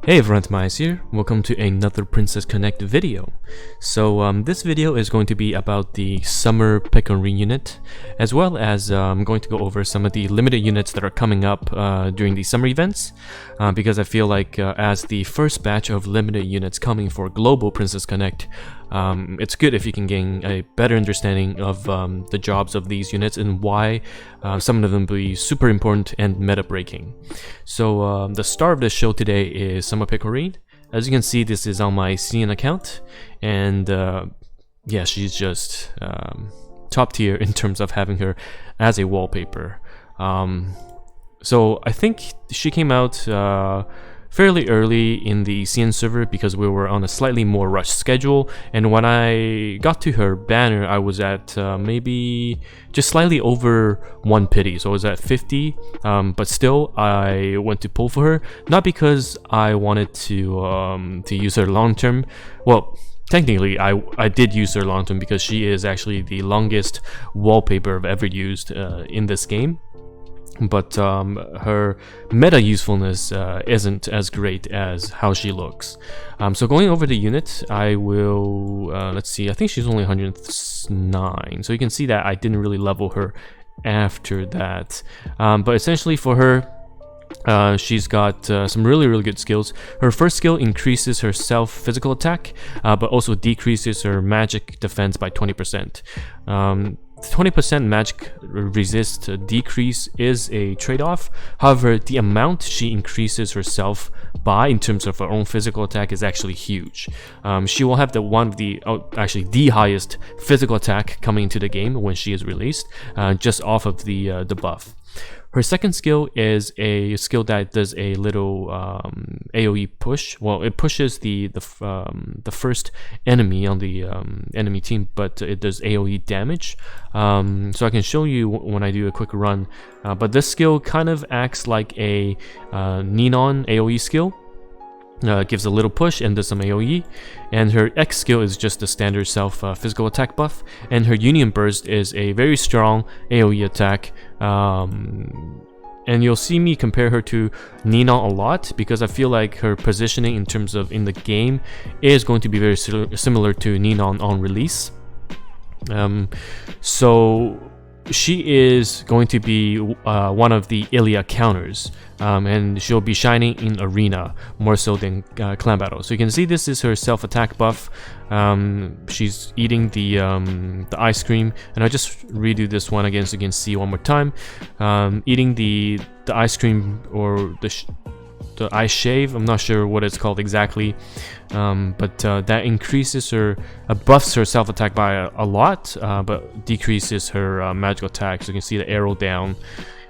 Hey everyone, TimaeuSS here. Welcome to another Princess Connect video. So this video is going to be about the summer Pecorine unit, as well as I'm going to go over some of the limited units that are coming up during the summer events, because I feel like as the first batch of limited units coming for global Princess Connect, it's good if you can gain a better understanding of the jobs of these units and why some of them be super important and meta breaking. So the star of the show today is Summer Pecorine. As you can see, this is on my CN account, and yeah, she's just top tier in terms of having her as a wallpaper. So I think she came out fairly early in the CN server because we were on a slightly more rushed schedule, and when I got to her banner I was at maybe just slightly over 1 pity, so I was at 50, but still I went to pull for her, not because I wanted to use her long term. Well, technically I did use her long term because she is actually the longest wallpaper I've ever used in this game. But her meta usefulness isn't as great as how she looks. So going over the unit, I will, let's see, I think she's only 109. So you can see that I didn't really level her after that. But essentially for her, she's got some really good skills. Her first skill increases her self physical attack, but also decreases her magic defense by 20%. 20% magic resist decrease is a trade-off. However, the amount she increases herself by in terms of her own physical attack is actually huge. She will have actually the highest physical attack coming into the game when she is released, just off of the buff. Her second skill is a skill that does a little AoE push. Well, it pushes the first enemy on the enemy team, but it does AoE damage. So I can show you when I do a quick run. But this skill kind of acts like a Ninon AoE skill. Gives a little push and does some AoE, and her X skill is just the standard self physical attack buff, and her Union Burst is a very strong AoE attack. And you'll see me compare her to Ninon a lot because I feel like her positioning in terms of in the game is going to be very similar to Ninon on release. So she is going to be one of the Ilia counters, and she'll be shining in arena more so than clan battle. So you can see this is her self attack buff. She's eating the ice cream, and I'll just redo this one again so you can see one more time. Eating the ice cream, or the ice shave, I'm not sure what it's called exactly, but that increases her, buffs her self attack by a lot, but decreases her magical attack. So you can see the arrow down.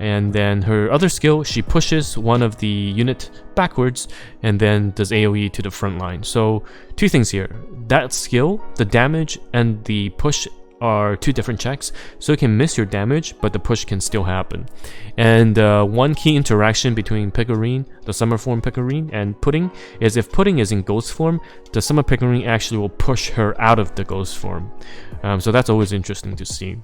And then her other skill, she pushes one of the unit backwards and then does AoE to the front line. So two things here: that skill, the damage, and the push are two different checks, so you can miss your damage but the push can still happen. And one key interaction between Pecorine, the summer form Pecorine, and Pudding is if Pudding is in ghost form, the summer Pecorine actually will push her out of the ghost form. So that's always interesting to see.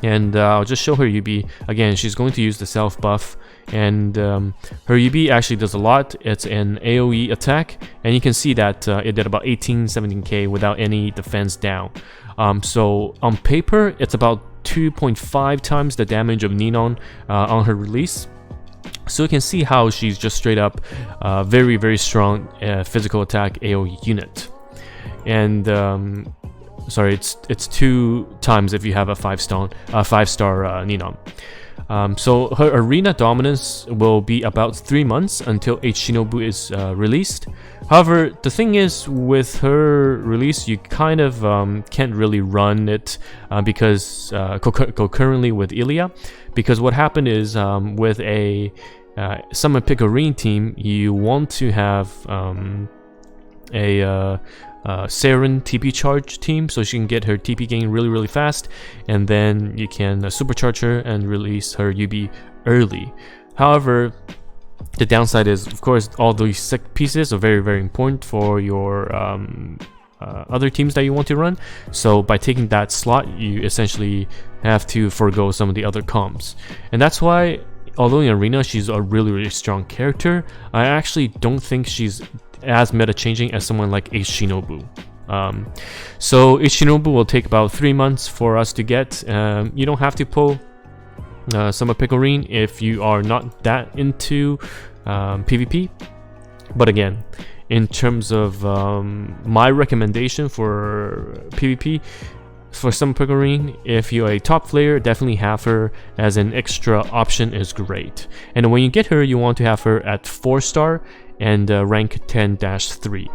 And I'll just show her UB again. She's going to use the self buff, and her UB actually does a lot. It's an AoE attack, and you can see that it did about 17k without any defense down. So on paper, it's about 2.5 times the damage of Ninon on her release. So you can see how she's just straight up very strong physical attack AoE unit. And sorry, it's 2 times if you have a 5-star Ninon. So her arena dominance will be about 3 months until H. Shinobu is released. However, the thing is, with her release, you kind of can't really run it because concurrently with Ilia, because what happened is with a Summer Pecorine team, you want to have a Saren TP charge team, so she can get her TP gain really fast, and then you can supercharge her and release her UB early. However, the downside is, of course, all these sick pieces are very important for your other teams that you want to run. So by taking that slot, you essentially have to forego some of the other comps, and that's why although in Arena she's a really strong character, I actually don't think she's as meta changing as someone like Shinobu. So Shinobu will take about 3 months for us to get. You don't have to pull Summer Pecorine if you are not that into PvP. But again, in terms of my recommendation for PvP, for Summer Pecorine, if you're a top player, definitely have her as an extra option is great. And when you get her, you want to have her at 4-star and rank 10-3.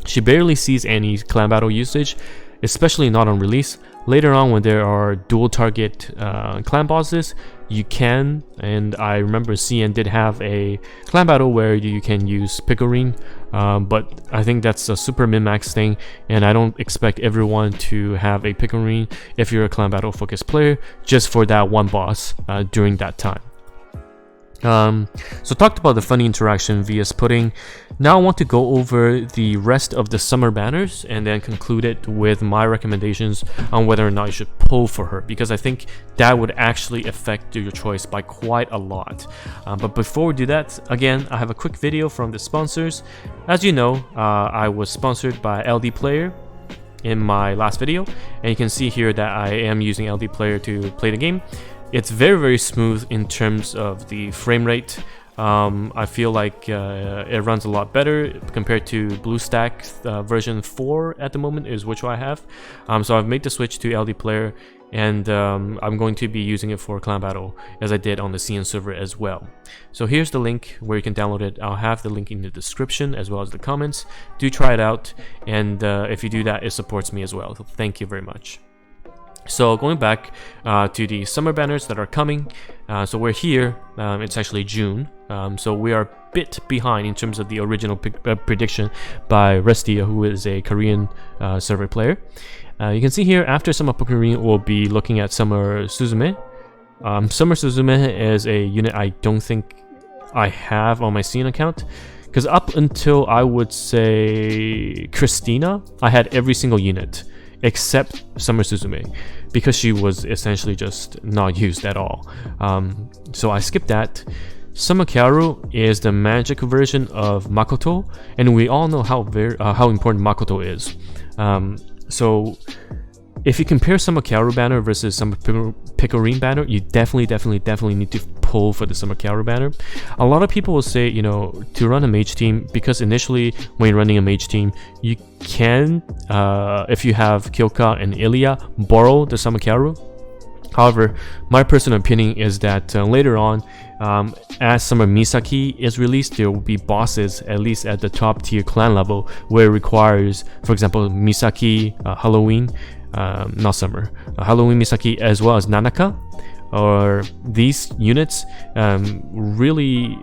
She barely sees any clan battle usage, especially not on release. Later on, when there are dual target clan bosses, you can, and I remember CN did have a clan battle where you can use Pecorine, but I think that's a super min-max thing, and I don't expect everyone to have a Pecorine if you're a clan battle focused player, just for that one boss during that time. So talked about the funny interaction via Pudding. Now I want to go over the rest of the summer banners and then conclude it with my recommendations on whether or not you should pull for her, because I think that would actually affect your choice by quite a lot. But before we do that, again, I have a quick video from the sponsors. As you know, I was sponsored by LD Player in my last video, and you can see here that I am using LD Player to play the game. It's very smooth in terms of the frame rate. I feel like it runs a lot better compared to BlueStack version 4 at the moment is which I have. So I've made the switch to LD Player, and I'm going to be using it for clan battle as I did on the CN server as well. So here's the link where you can download it. I'll have the link in the description as well as the comments. Do try it out, and if you do that, it supports me as well. So thank you very much. So going back to the summer banners that are coming, so we're here, it's actually June, so we are a bit behind in terms of the original prediction by Restia, who is a Korean server player. You can see here, after Summer Pecorine, we'll be looking at Summer Suzume. Summer Suzume is a unit I don't think I have on my CN account, because up until I would say Christina, I had every single unit except Summer Suzume, because she was essentially just not used at all. So I skipped that. S.Kyaru is the magic version of Makoto, and we all know how important Makoto is. So if you compare S.Kyaru banner versus some Pecorine banner, you definitely need to pull for the S.Kyaru banner. A lot of people will say, you know, to run a mage team, because initially when you're running a mage team, you can, if you have Kyoka and Ilya, borrow the S.Kyaru. However, my personal opinion is that later on, as Summer Misaki is released, there will be bosses, at least at the top tier clan level, where it requires, for example, Misaki, Halloween, not Summer, Halloween Misaki, as well as Nanaka, or these units really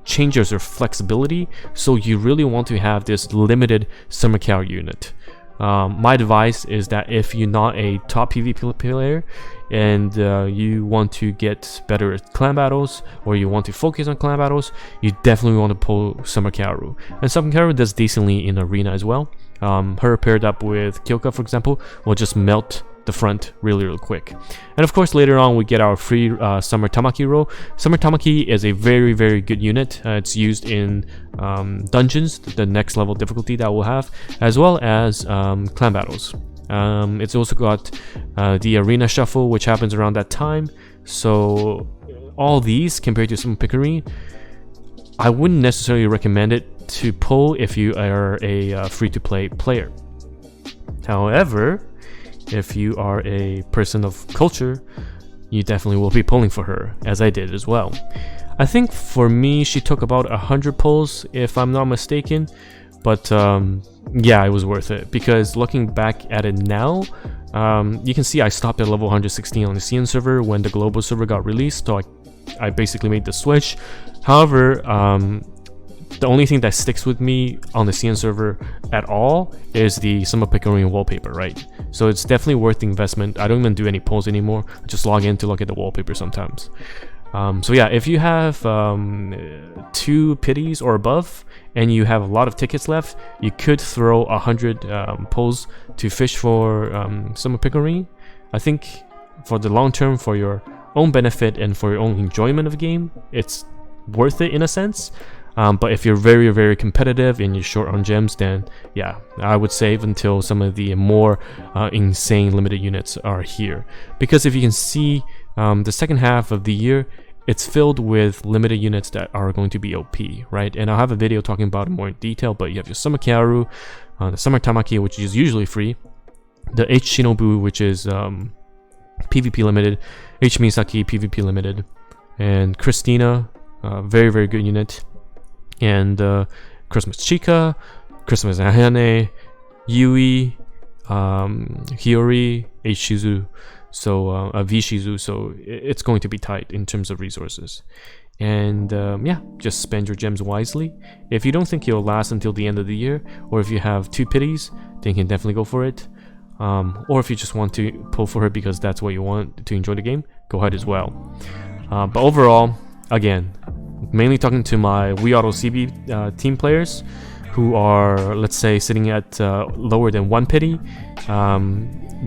changes their flexibility, so you really want to have this limited S.Kyaru unit. My advice is that if you're not a top PvP player and you want to get better at clan battles, or you want to focus on clan battles, you definitely want to pull S.Kyaru. And S.Kyaru does decently in arena as well. Her paired up with Kyoka, for example, will just melt the front really quick. And of course, later on we get our free Summer Tamaki roll. Summer Tamaki is a very good unit. It's used in dungeons, the next level difficulty that we'll have, as well as clan battles. It's also got the arena shuffle, which happens around that time. So all these, compared to some Pecorine, I wouldn't necessarily recommend it to pull if you are a free-to-play player. However, if you are a person of culture, you definitely will be pulling for her, as I did as well. I think for me, she took about 100 pulls, if I'm not mistaken. But yeah, it was worth it, because looking back at it now, you can see I stopped at level 116 on the CN server when the global server got released, so I basically made the switch. However, the only thing that sticks with me on the CN server at all is the Summer Pecorine wallpaper, right? So it's definitely worth the investment. I don't even do any polls anymore. I just log in to look at the wallpaper sometimes. So yeah, if you have 2 pities or above and you have a lot of tickets left, you could throw 100 polls to fish for Summer Pecorine. I think for the long term, for your own benefit and for your own enjoyment of the game, it's worth it in a sense. But if you're very, very competitive and you're short on gems, then yeah, I would save until some of the more insane limited units are here. Because if you can see, the second half of the year, it's filled with limited units that are going to be OP, right? And I'll have a video talking about it more in detail, but you have your S.Kyaru, the Summer Tamaki, which is usually free, the H Shinobu, which is PvP limited, H Misaki, PvP limited, and Christina, very, very good unit, and Christmas Chica, Christmas Ahane, Yui, Hiyori, H Shizu, so V Shizu, so it's going to be tight in terms of resources. And yeah, just spend your gems wisely. If you don't think you'll last until the end of the year, or if you have 2 pities, then you can definitely go for it. Or if you just want to pull for her because that's what you want to enjoy the game, go ahead as well. But overall, again, mainly talking to my Wii Auto CB team players who are, let's say, sitting at lower than 1 pity,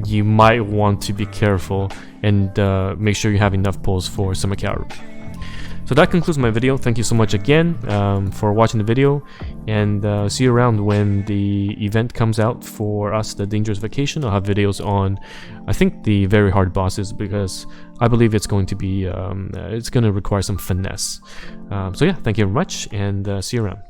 you might want to be careful and make sure you have enough pulls for S.Kyaru. So that concludes my video. Thank you so much again for watching the video, and see you around when the event comes out for us, the Dangerous Vacation. I'll have videos on, I think, the very hard bosses, because I believe it's going to be, it's going to require some finesse. So yeah, thank you very much, and see you around.